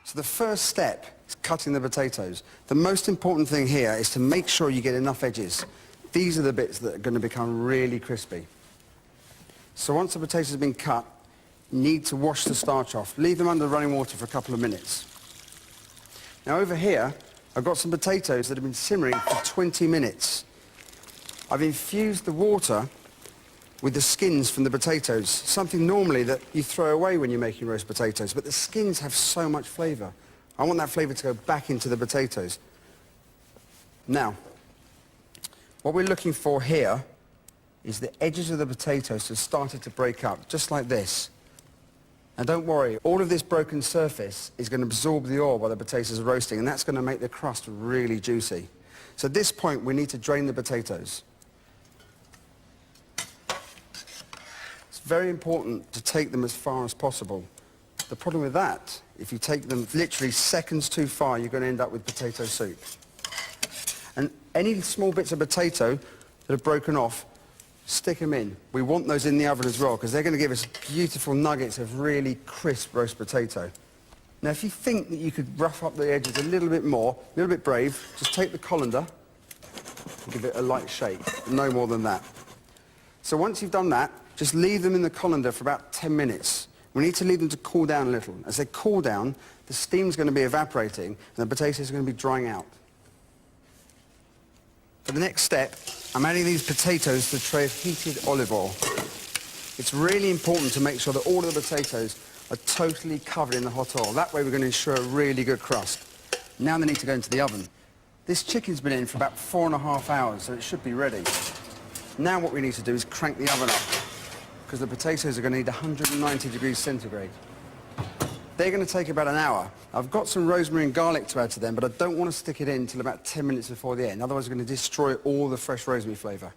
So the first step is cutting the potatoes. The most important thing here is to make sure you get enough edges. These are the bits that are going to become really crispy. So once the potatoes have been cut, you need to wash the starch off. Leave them under running water for a couple of minutes. Now over here, I've got some potatoes that have been simmering for 20 minutes. I've infused the water with the skins from the potatoes, something normally that you throw away when you're making roast potatoes, but the skins have so much flavour. I want that flavour to go back into the potatoes. Now, what we're looking for here is the edges of the potatoes have started to break up, just like this. Now don't worry, all of this broken surface is going to absorb the oil while the potatoes are roasting, and that's going to make the crust really juicy. So at this point, we need to drain the potatoes. It's very important to take them as far as possible. The problem with that, if you take them literally seconds too far, you're going to end up with potato soup. And any small bits of potato that are broken off, stick them in. We want those in the oven as well, because they're going to give us beautiful nuggets of really crisp roast potato. Now, if you think that you could rough up the edges a little bit more, a little bit brave, just take the colander and give it a light shake, no more than that. So once you've done that, just leave them in the colander for about 10 minutes. We need to leave them to cool down a little. As they cool down, the steam's going to be evaporating and the potatoes are going to be drying out. For the next step, I'm adding these potatoes to a tray of heated olive oil. It's really important to make sure that all of the potatoes are totally covered in the hot oil. That way we're going to ensure a really good crust. Now they need to go into the oven. This chicken's been in for about 4.5 hours, so it should be ready. Now what we need to do is crank the oven up, because the potatoes are going to need 190 degrees centigrade. They're going to take about an hour. I've got some rosemary and garlic to add to them, but I don't want to stick it in until about 10 minutes before the end. Otherwise, we're going to destroy all the fresh rosemary flavour.